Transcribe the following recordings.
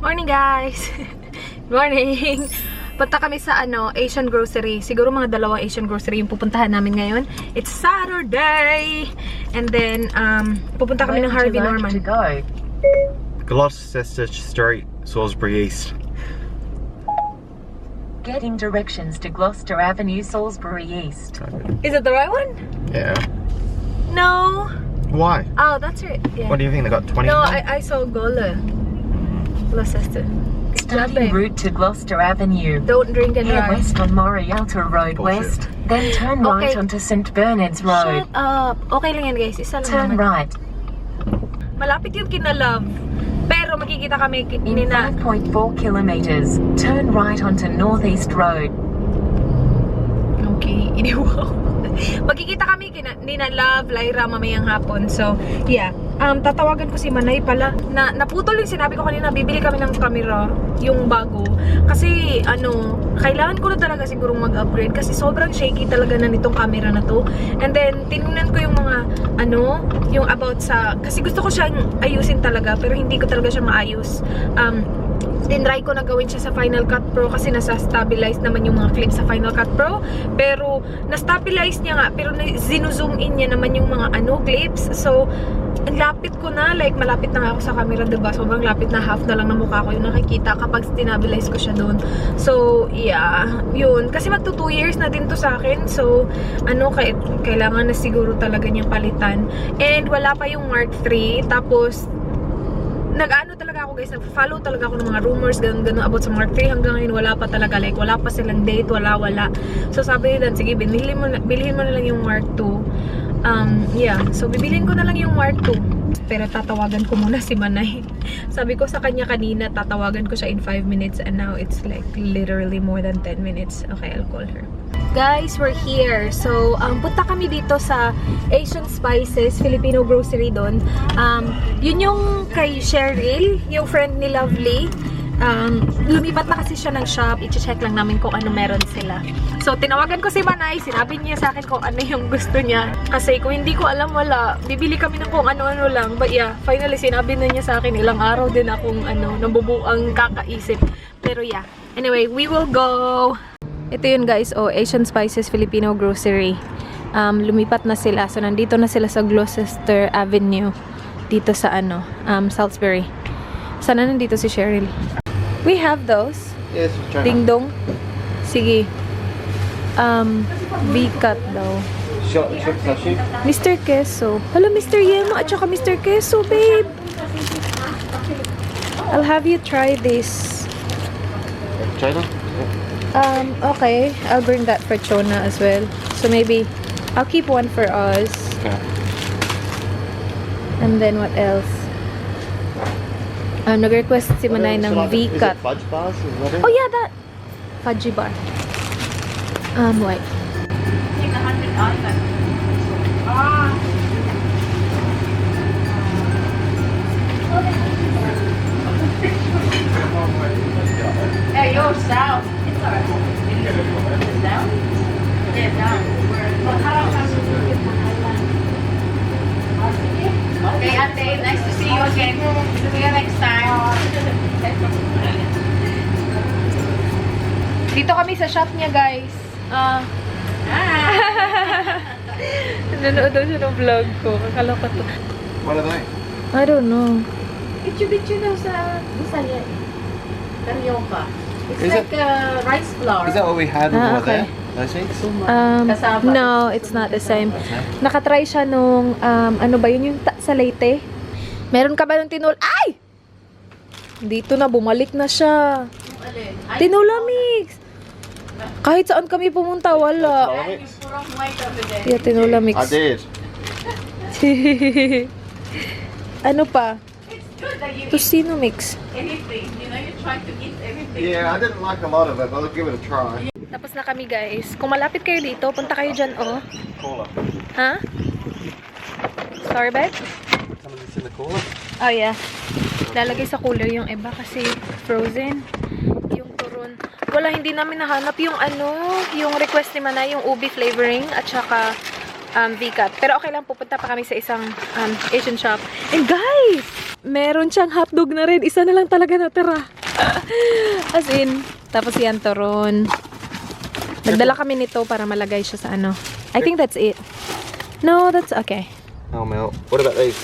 Morning guys! Morning! Punta kami sa Asian grocery. Siguro mga dalawang Asian grocery yung pupuntahan namin ngayon. It's Saturday! And then, pupunta kami ng Harvey Norman. Gloucester Street, Salisbury East. Getting directions to Gloucester Avenue, Salisbury East. Is it the right one? Yeah. No. Why? Oh, that's right. Yeah. What do you think? They got 20? No, I saw Gola. Gloucester. Starting route to Gloucester Avenue. Don't drink and Head drive. west on Morialta Road Bullshit. West, then turn right Okay. onto St. Bernard's Road. Shut up. Okay lang yan guys. Isa lang Turn naman. right. Malapit yung kinalove. Pero makikita kami In 5.4 kilometers, turn right onto Northeast Road. Okay, iniwaw. Magkikita kami nina Love, Lyra mamayang hapon. So, yeah. Tatawagan ko si Manay pala. Naputol yung sinabi ko kanina, bibili kami ng camera, yung bago. Kasi, kailangan ko na talaga sigurong mag-upgrade kasi sobrang shaky talaga na nitong camera na to. And then, tinignan ko yung mga, yung about sa, kasi gusto ko siyang ayusin talaga, pero hindi ko talaga siya maayos. Tinry ko na gawin siya sa Final Cut Pro kasi nasa-stabilize naman yung mga clips sa Final Cut Pro. Pero, na-stabilize niya nga, pero zino-zoom in niya naman yung mga clips. So, ang lapit ko na, like malapit na nga ako sa camera, diba? Sobrang lapit na, half na lang ng mukha ko yung nakikita kapag stabilize ko siya doon. So, yeah, yun. Kasi magto 2 years na din to sa akin. So, kailangan na siguro talaga niyang palitan. And wala pa yung Mark III. Tapos, talaga ako guys, nag-follow talaga ako ng mga rumors, ganun about sa Mark III. Hanggang ngayon, wala pa talaga. Like, wala pa silang date, wala. So, sabi nila, sige, bilhin mo na lang yung Mark II. Yeah. So, bibilin ko na lang yung Mark II. Pero tatawagan ko muna si Manay. Sabi ko sa kanya kanina, tatawagan ko siya in 5 minutes and now it's like literally more than 10 minutes. Okay, I'll call her. Guys, we're here. So, punta kami dito sa Asian Spices, Filipino grocery doon. Yun yung kay Cheryl, yung friend ni Lovely. Lumipat na kasi siya ng shop. I-check lang namin kung ano meron sila. So, tinawagan ko si Manay. Sinabi niya sa akin kung ano yung gusto niya. Kasi kung hindi ko alam, wala. Bibili kami ng kung ano-ano lang. But yeah, finally, sinabi na niya sa akin. Ilang araw din akong nabubuang kakaisip. Pero yeah. Anyway, we will go. Ito yun guys. Oh, Asian Spices Filipino Grocery. Lumipat na sila. So, nandito na sila sa Gloucester Avenue. Dito sa Salisbury. Sana nandito si Cheryl. We have those. Yes, Ding dong. Sige. V-cut daw. Shot slushy. Mr. Queso. Hello, Mr. Yema at saka Mr. Queso, babe. I'll have you try this. China? Okay. I'll bring that for Chona as well. So maybe I'll keep one for us. Okay. And then what else? Nag-request si Manay ng V-cut. Fudge bars? Oh yeah, that fudgy bar. Wait. Hey, you're south. It's alright. It's down? Yeah, down. Okay, Ate. Nice to see you again. See you next time. Dito kami sa shop niya, guys. Nanonood daw siya ng vlog ko. Kakaloka to. What are they? I don't know. Bitchu daw sa Bisaya. Carioca. It's Is like rice flour. Is that what we had when we were okay. there? Those things? Cassava. No, it's not the same. Nakatry siya nung, ano ba yun, yung sa Leyte. Meron ka ba ng Ay! Dito na, bumalik na siya. Tinola mix. Kahit saan kami pumunta, wala. Yeah, tinola mix. I did. Ano pa? It's good that you eat Tocino mix. anything. You know, you try to eat everything. Yeah, I didn't like a lot of it, but I'll give it a try. Tapos na kami, guys. Kung malapit kayo dito, punta kayo dyan, oh. Cooler. Ha? Sorry, babe? Some of this in the cooler? Oh, yeah. Lalagay sa cooler yung iba kasi frozen. Yung turon. Wala, hindi namin nahanap yung yung request ni Manay, yung ubi flavoring at saka V-cut. Pero okay lang, pupunta pa kami sa isang Asian shop. And guys, meron siyang hotdog na rin. Isa na lang talaga natira. As in, tapos yan turon. Nagdala kami nito para malagay siya sa ano. I think that's it. No, that's okay. Oh, melt. What about these?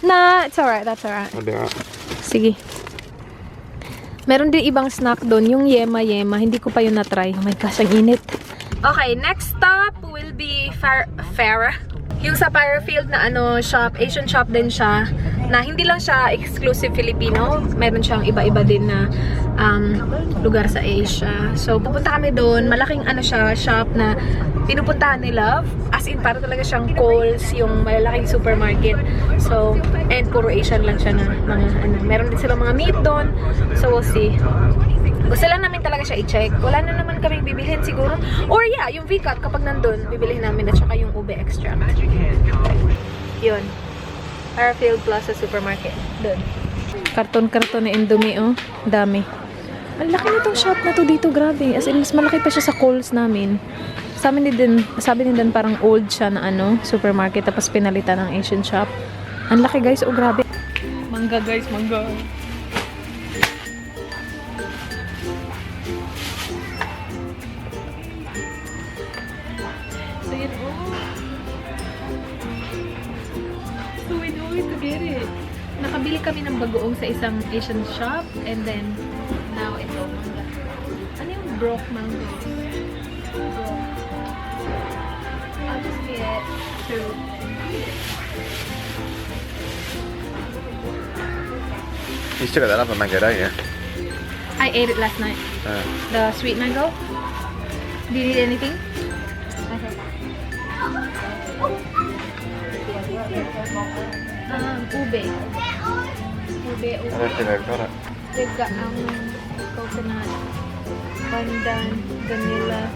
Nah, it's alright. That's alright. That'd be alright. Sige. Meron din ibang snack doon. Yung yema. Hindi ko pa yun na-try. Oh my gosh, ang init. Okay, next stop will be Farah. Yung sa Fairfield na ano, shop, Asian shop din siya. Na hindi lang siya exclusive Filipino. Meron siyang iba-iba din na lugar sa Asia. So, pupunta kami doon. Malaking ano siya, shop na pinupuntahan ni Love. As in, para talaga siyang Kohl's, yung malalaking supermarket. So, and puro Asian lang siya na mga ano. Meron din silang mga meat doon. So, we'll see. Gusto lang namin talaga siya i-check. Wala na naman kaming bibilhin siguro. Or yeah, yung VCAT kapag nandun, bibilhin namin at saka yung ube extra. Yun. Fairfield Plaza Supermarket. Doon. Karton-karton na Indomie, oh. Dami. Ang laki na tong shop na to dito, grabe. As in, mas malaki pa siya sa Kohl's namin. Sabi din parang old siya na ano, supermarket, tapos pinalitan ng Asian shop. Ang laki guys, oh grabe. Mangga guys, mangga. So yun, oh. So we know to get it. Nakabili kami ng bagoong sa isang Asian shop, and then now ito, mangga. Ano yung broke mango? Broke. I'll just get two. You still got that other mango, don't you? I ate it last night. The sweet mango. Do you need anything? Okay. Ube. Ube. I don't think I've got it. They've got coconut, pandan, vanilla.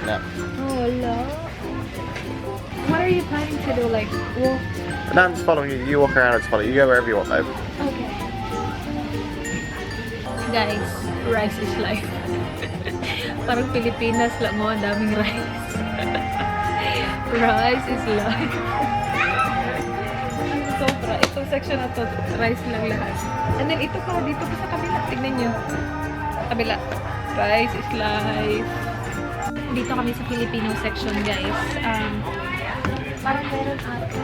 No. Oh, hello. What are you planning to do? Like, walk? No, I'm just following you. You walk around, it's follow you. You go wherever you want, babe. Okay. Guys, rice is life. Parang Pilipinas lang mo, ang daming rice. Rice is life. Ang sobra. Itong section na to, rice lang lahat. And then ito pa, dito pa sa kabila. Tignan nyo. Kabila. Rice is life. Dito kami sa Filipino section, guys. Parang meron ata.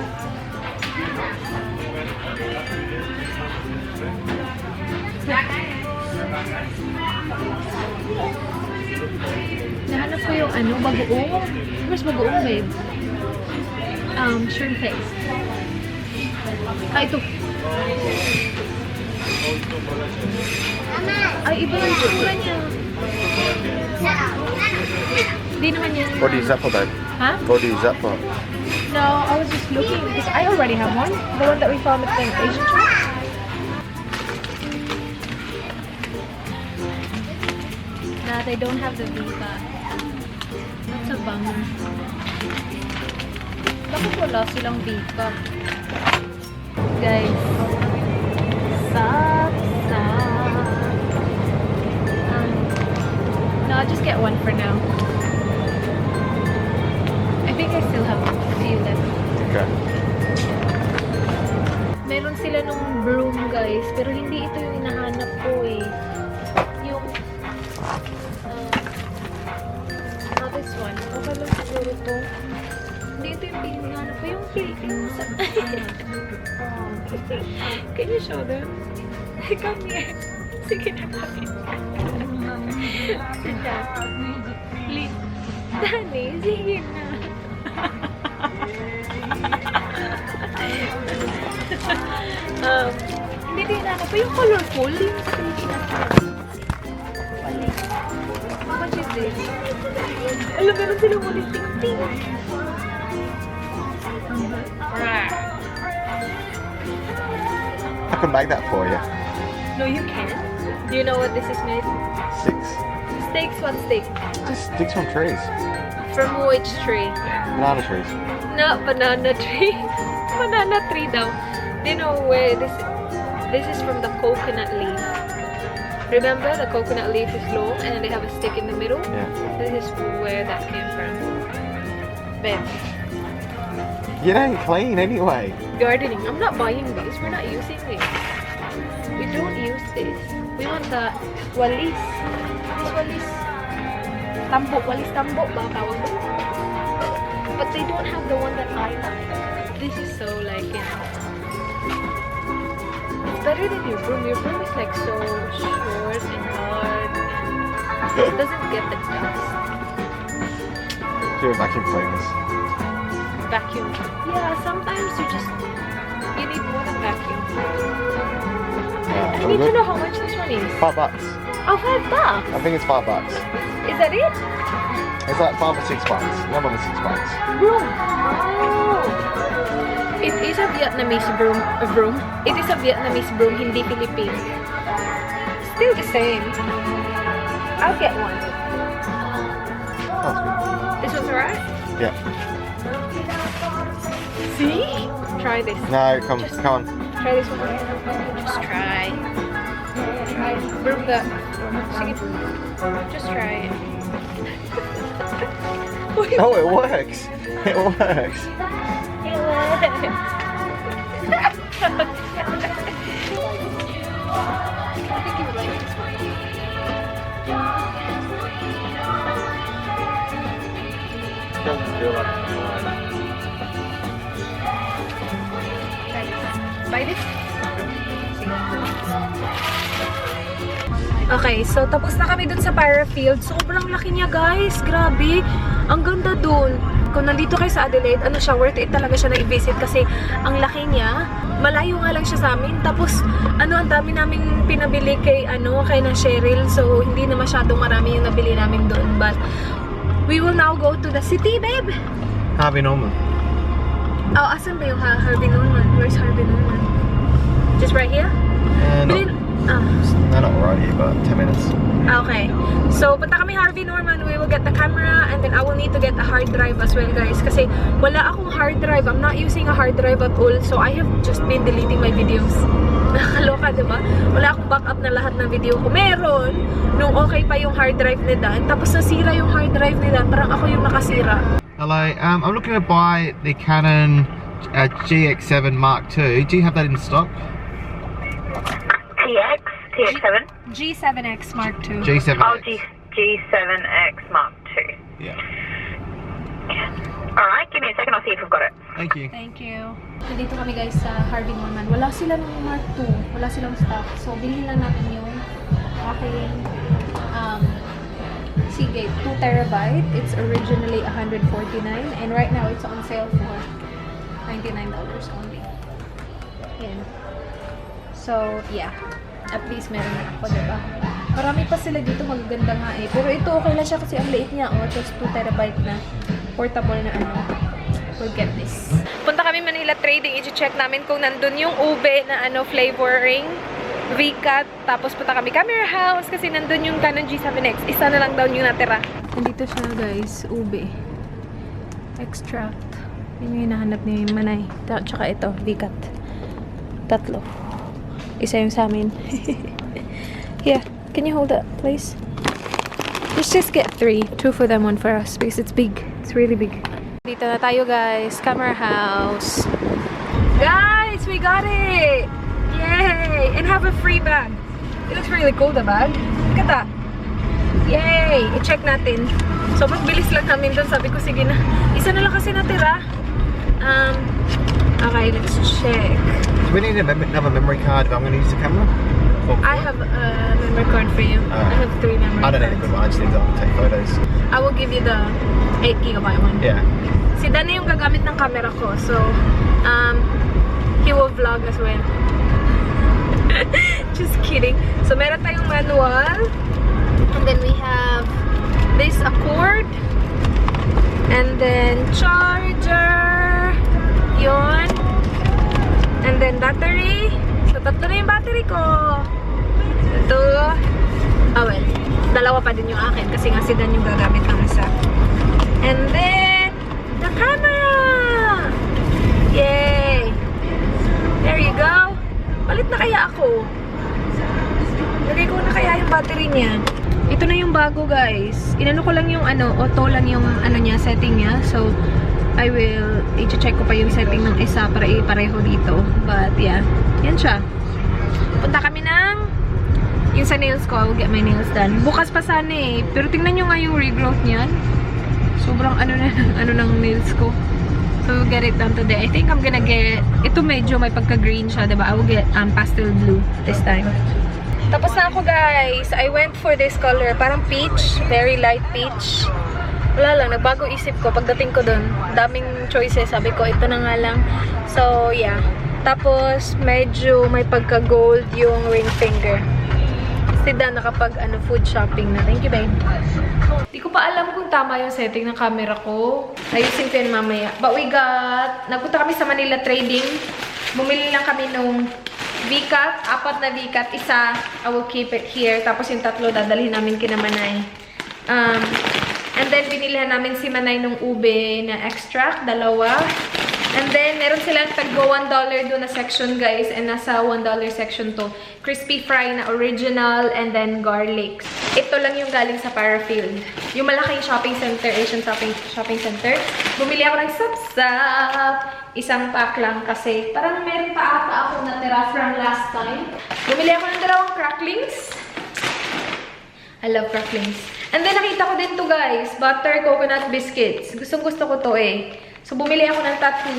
Nahanap ko yung ano, bagoong. Where's bagoong, babe? Shrimp paste. Ito. Ay, iba lang tsura niya. Di naman yan. What do you use that for, babe? Huh? What do you use that for? No, I was just looking because I already have one. The one that we found at the Asian shop. Nah, they don't have the Vita. That's a bummer. Bakit wala silang Vita? Guys. Sup. No, I'll just get one for now. I think I still have a few left. Okay. Meron sila nung broom, guys. Pero hindi ito yung hinahanap ko eh. Yung not this one. Okay lang siguro to. Hindi ito yung hinahanap ko. Yung sa... Can you show them? Come here. Sige na kami. Sit down. Please. Dani, sige na. Hindi din na pa yung colorful. Yung how much is this? Alam, meron silang ulit ting-ting. I can make that for you. No, you can't. Do you know what this is made? 6. Steaks, one steak. Just sticks from trees. From which tree? Banana trees. No, banana tree. Banana tree daw. Do you know where this is from the coconut leaf. Remember the coconut leaf is long and then they have a stick in the middle? Yeah. This is where that came from. Babe, You don't clean anyway. gardening. I'm not buying these. We're not using these. We we don't use this. We want the walis. This walis. Tambo. Walis tambo ba tawag doon? But they don't have the one that I like. This is so like, you know. It's better than your broom. Your broom is like so short and hard. And it doesn't get the dust. Do a vacuum cleaners. Vacuum. Yeah, sometimes you need more than vacuum. I all need to good? know how much this one is. $5. Oh, $5. I think it's $5. Is that it? It's like $5 or $6. Not over $6. Broom. Oh. It is a Vietnamese broom. It is a Vietnamese broom, hindi Philippine. Still the same. I'll get one. That's This one's alright? good. Yeah. See? Try this. No, come on. Try this one. Just try. Try. Broom the. Sige. Just try it. Oh, it works. It works. It works. I think you would like this one. Doesn't feel like Try this. Buy this? Okay, so tapos na kami dun sa Parafield. Sobrang laki niya, guys. Grabe. Ang ganda dun. Kung nandito kayo sa Adelaide, ano siya, worth it talaga siya na i-visit kasi ang laki niya. Malayo nga lang siya sa amin. Tapos, ang dami naming pinabili kay na Cheryl. So, hindi na masyadong marami yung nabili namin dun. But, we will now go to the city, babe. Harvey Norman. Oh, asan ba yung Harvey Norman? Where's Harvey Norman? Just right here? No, not right here, but 10 minutes. Okay. So, punta kami Harvey Norman. We will get the camera and then I will need to get a hard drive as well, guys. Kasi wala akong hard drive. I'm not using a hard drive at all. So, I have just been deleting my videos. Nakakaloka, diba? Wala akong backup na lahat ng video ko. Meron, nung okay pa yung hard drive ni Dan. Tapos nasira yung hard drive ni Dan. Parang ako yung nakasira. Hello, I'm looking to buy the Canon GX7 Mark II. Do you have that in stock? TX7? G7X Mark II. G7. Oh, G7X Mark II. Yeah. Alright, give me a second, I'll see if we've got it. Thank you. Thank you. Nandito kami guys sa Harvey Norman. Wala sila ng Mark II. Wala silang stock. So, bilhin lang natin yung aking Seagate 2 terabyte. It's originally $149 and right now it's on sale for $99 only. Yan. So, yeah. At least meron na ako, diba? Marami pa sila dito, magaganda nga eh. Pero ito okay lang siya kasi ang liit niya. Oh, just 2 terabyte na portable na We'll get this. Punta kami Manila Trading. I-check namin kung nandun yung ube na flavoring. VCAT. Tapos punta kami Camera House kasi nandun yung Canon G7X. Isa na lang daw yung natira. Nandito siya guys. Ube. Extract. Yun yung hinahanap ni Manay. Tsaka ito. VCAT. Tatlo. Isa yung sa amin. Yeah. Can you hold that, please? Let's just get 3. 2 for them, 1 for us. Because it's big. It's really big. Dito na tayo, guys. Camera House. Guys, we got it! Yay! And have a free bag. It looks really cool, the bag. Look at that. Yay! I-check natin. So, bilis lang namin doon. Sabi ko, sige na. Isa na lang kasi natira. Okay, let's check. Do we need another memory card if I'm going to use the camera? I have a memory card for you. I have 3 memory cards. I don't need a good one, I just need to take photos. I will give you the 8GB one. Yeah. Si Dan na yung gagamit ng camera ko. So, he will vlog as well. Just kidding. So, meron tayong manual. And then we have this cord. And then charger. Yun. And then battery. So, tatlo na yung battery ko. Ito. Oh, well. Dalawa pa din yung akin. Kasi nga si Dan yung gagamit ng isa. And then, the camera! Yay! There you go. Palit na kaya ako. Lagay ko na kaya yung battery niya. Ito na yung bago, guys. Inano ko lang yung auto lang yung niya, setting niya. So, I will i-check ko pa yung setting ng isa para ipareho dito. But, yeah. Yan siya. Punta kami ng yung sa nails ko. I will get my nails done. Bukas pa sana eh. Pero tingnan nyo nga yung regrowth niyan. Sobrang ano ng nails ko. So, we'll get it done today. I think I'm gonna get, ito medyo may pagka-green siya, diba? I will get pastel blue this time. Tapos na ako, guys. I went for this color. Parang peach. Very light peach. Wala lang. Nagbago isip ko. Pagdating ko dun, daming choices. Sabi ko, ito na nga lang. So, yeah. Tapos, medyo may pagka-gold yung ring finger. Si Dan nakapag food shopping na. Thank you, babe. Di ko pa alam kung tama yung setting ng camera ko. Ayusin ko yun mamaya. But we got, nagpunta kami sa Manila Trading. Bumili lang kami nung V-cut. 4 na V-cut. Isa, I will keep it here. Tapos yung 3, dadalhin namin kina Manay. And then, binilihan namin si Manay nung ube na extract. 2. And then, meron silang taggo $1 doon na section, guys. And nasa $1 section to. Crispy fry na original and then garlic. Ito lang yung galing sa Parafield. Yung malaking shopping center, Asian shopping center. Bumili ako ng sapsap. Isang pack lang kasi parang meron pa ata ako natira from last time. Bumili ako ng 2 cracklings. I love cracklings. And then, nakita ko din to, guys. Butter coconut biscuits. Gustong-gusto ko to eh. So, bumili ako ng 3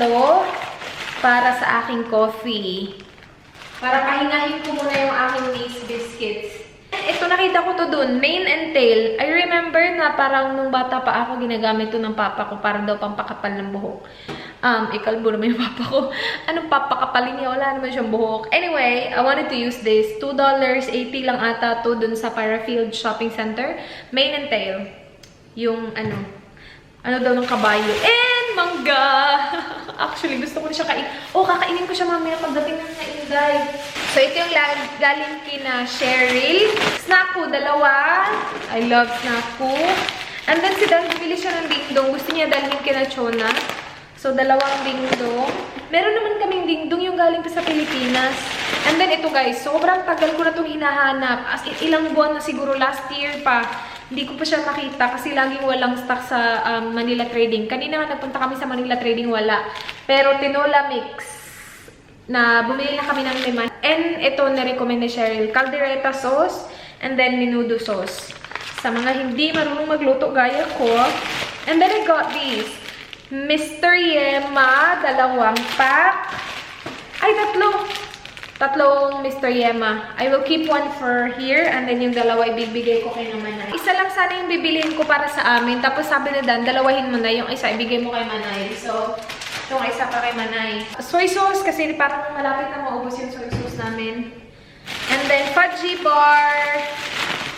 para sa aking coffee. Para pahingahin ko muna yung aking Mace biscuits. Ito, nakita ko to dun. Mane and tail. I remember na parang nung bata pa ako, ginagamit to ng papa ko para daw pampakapal ng buhok. Ikalbo naman yung papa ko. Anong papakapalin niya? Wala naman siyang buhok. Anyway, I wanted to use this. $2, 80 lang ata to dun sa Parafield Shopping Center. Mane and tail. Yung ano daw ng kabayo. And mangga! Actually, gusto ko na siya kakainin ko siya mamaya pagdating ng Inday. So, ito yung galing kina Cheryl. Snack ko, 2. I love snack ko. And then, si Dan, bibili siya ng dingdong. Gusto niya dalhin kina Chona. So, 2 dingdong. Meron naman kaming dingdong yung galing pa sa Pilipinas. And then, ito guys, sobrang tagal ko na itong hinahanap. As in, ilang buwan na siguro last year pa. Hindi ko pa siya makita kasi laging walang stock sa Manila Trading. Kanina nga nagpunta kami sa Manila Trading, wala. Pero tinola mix na bumili na kami ng 5. And ito na-recommend ni Cheryl. Caldereta sauce and then menudo sauce. Sa mga hindi marunong magluto gaya ko. And then I got these. Mr. Yema, 2 pack. Ay, 3. 3 Mr. Yema. I will keep 1 for here and then yung 2 ibibigay ko kay Manay. Isa lang sana yung bibilihin ko para sa amin. Tapos sabi ni Dan, 2hin mo na. Yung isa ibigay mo kay Manay. So, yung isa pa kay Manay. Soy sauce kasi parang malapit na maubos yung soy sauce namin. And then fudgy bar.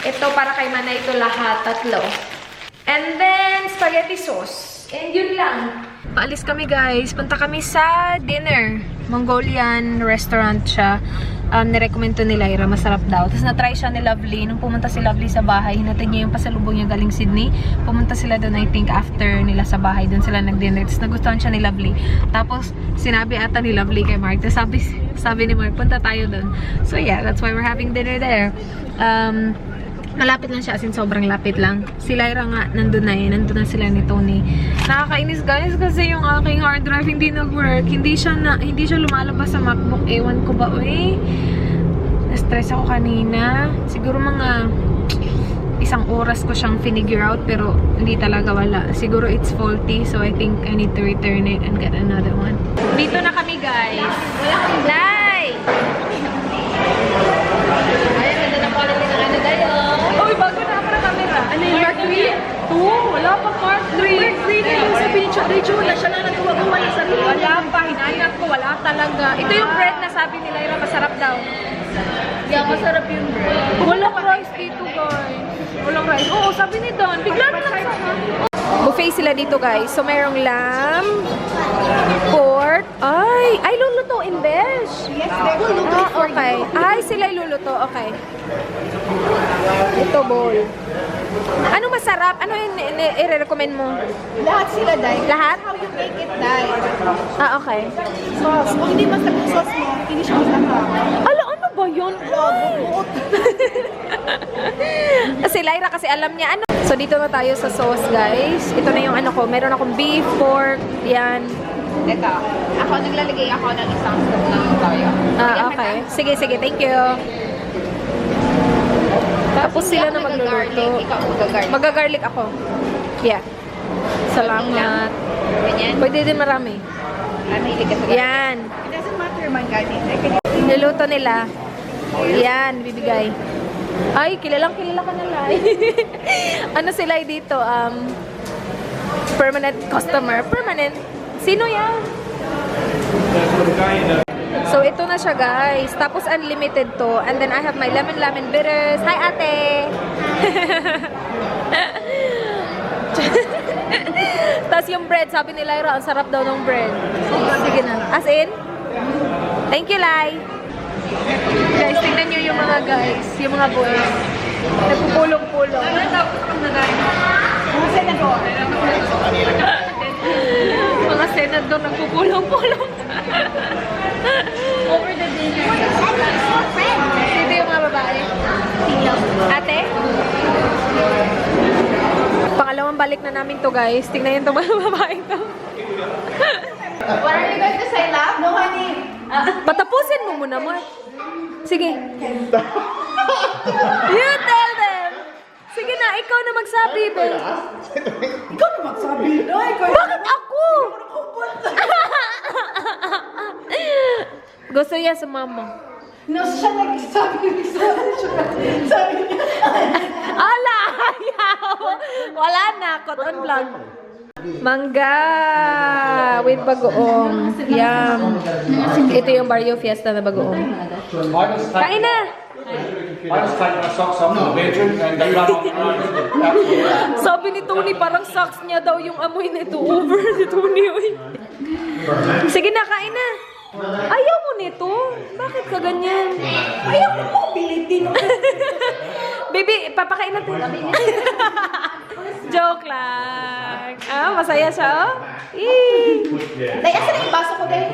Ito para kay Manay ito lahat. 3. And then spaghetti sauce. And yun lang. Paalis kami guys. Punta kami sa dinner. Mongolian restaurant siya. Nirecommend to ni Lyra. Masarap daw. Tapos na-try siya ni Lovely. Nung pumunta si Lovely sa bahay, hinatid niya yung pasalubong niya galing Sydney. Pumunta sila doon, I think, after nila sa bahay. Doon sila nag-dinner. Tapos nagustuhan siya ni Lovely. Tapos, sinabi ata ni Lovely kay Mark. Tapos sabi ni Mark, punta tayo doon. So yeah, that's why we're having dinner there. Malapit lang siya, as in sobrang lapit lang. Si Lyra nga, nandun na eh. Nandun na sila ni Tony. Nakakainis guys kasi yung aking hard drive hindi nag-work. Hindi siya lumalabas sa MacBook. Ewan ko ba, uy. Na-stress ako kanina. Siguro mga 1 oras ko siyang finigure out pero hindi talaga wala. Siguro it's faulty so I think I need to return it and get another one. Dito na kami guys. Nay! Ayan, ganda na quality ng ano tayo. Uy, bago na para camera. Ano yung Mark 3? Wala pa Mark 3. Mark 3 na yung sa picture. Na siya lang nagkuha-kuha na sa picture. Wala pa, hinanap ko. Wala talaga. Ito yung bread na sabi ni Lyra, masarap daw. Yeah, masarap yung bread. Walang rice dito guys. Walang rice. Oo, sabi ni Don. Bigla na lang sa buffet sila dito guys. So, mayroong lamb, pork. Ay, lulutuin, besh. Yes, okay. Ay, sila luluto. Okay. Ito, bowl. Ano masarap? Ano yung i-recommend mo? Lahat sila, Day. Lahat? How you make it, Day. Okay. Sauce. Kung hindi masarap yung sauce mo, hindi siya masarap. Ano ba yun? Si Lyra kasi alam niya ano. So, dito na tayo sa sauce, guys. Ito na yung ano ko. Meron akong beef, pork, yan. Ito. Ako, naglalagay ako ng isang scoop ng toyo. Okay. Sige, sige. Thank you. Tapos sila na magluluto. Ikaw mag-garlic. Magagarlic ako. Yeah. Salamat. Ganyan. Pwede din marami. Mahilig ka sa garlic. Yan. It doesn't matter man, guys. Niluto nila. Yan, bibigay. Ay, kilala ka na lang. Ano sila dito? Permanent customer. Permanent. Sino yan? So, ito na siya, guys. Tapos, unlimited to. And then, I have my lemon bitters. Hi, ate! Tapos, yung bread, sabi ni Lyra, ang sarap daw ng bread. Sige na. As in? Thank you, Lai. Guys, tingnan nyo yung mga guys. Yung mga boys. Nagpupulong-pulong. Mga senador. Mga senador nagpupulong-pulong. Over the dinner. Dito yung mga babae. Ate? Pangalawang balik na namin to, guys. Tingnan yung mga babae to. What are you going to say, love? No, honey. Patapusin mo muna, Mark. Sige. You tell them. Sige na, ikaw na magsabi, Bel. Ikaw na magsabi? Bakit ako? Gusto niya sa mama. No, siya nagsabi siya. Sabi niya. Ala! Ayaw! Wala na. Caught on vlog. Mangga with bagoong. Yum. Ito yung Barrio Fiesta na bagoong. Kain na! I just take my socks off in the bedroom and they run on the road. Sabi ni Tony, parang socks niya daw yung amoy nito over ni Tony. Uy. Sige na, kain na. Ayaw mo nito? Bakit ka ganyan? Ayaw mo mobility. Baby, papakain natin. Joke lang. Masaya siya, oh. Eee. Ay, asa na yung baso ko din?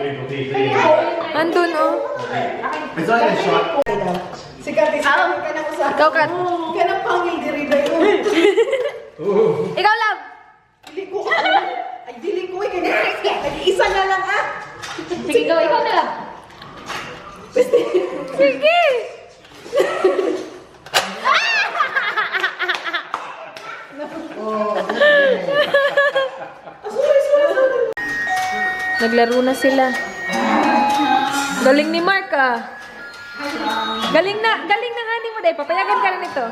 Andun, oh. Sige, sabi ka na ko sa... Ikaw, Kat. Ka na pangil diri ba yun? Ikaw lang. Dili ko ako. Ay, dili ko. Isa na lang ah. Sige, ikaw na lang. Sige. Naglaro na sila. Galing ni Mark, ah. Galing na honey mo, dahil papayagan ka na nito.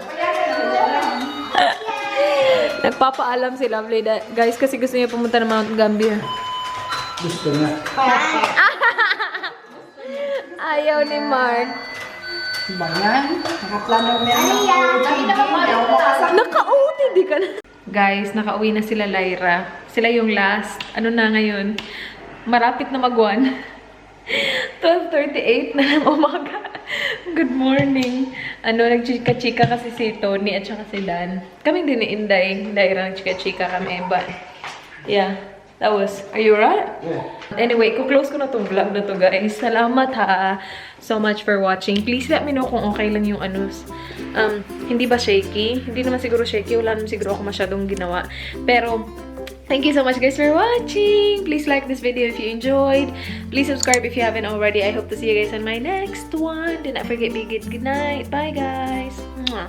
Nagpapaalam si Lovely, guys, kasi gusto niya pumunta ng Mount Gambier. Gusto na. Ayaw ni Mark. Naka-OT, di ka na. Guys, nakauwi na sila Lyra. Sila yung last. Ano na ngayon? Marapit na mag-1. 12:38 na ng umaga. Good morning. Nagchika-chika kasi si Tony at saka si Dan. Kami din ni Inday. Lyra, nagchika-chika kami. But, yeah. That was, are you right? Yeah. Anyway, kuklose ko na tong vlog na to, guys. Salamat ha. So much for watching. Please let me know kung okay lang yung hindi ba shaky? Hindi naman siguro shaky. Wala naman siguro ako masyadong ginawa. Pero, thank you so much, guys, for watching. Please like this video if you enjoyed. Please subscribe if you haven't already. I hope to see you guys on my next one. Do not forget, be good night. Bye, guys. Mwah.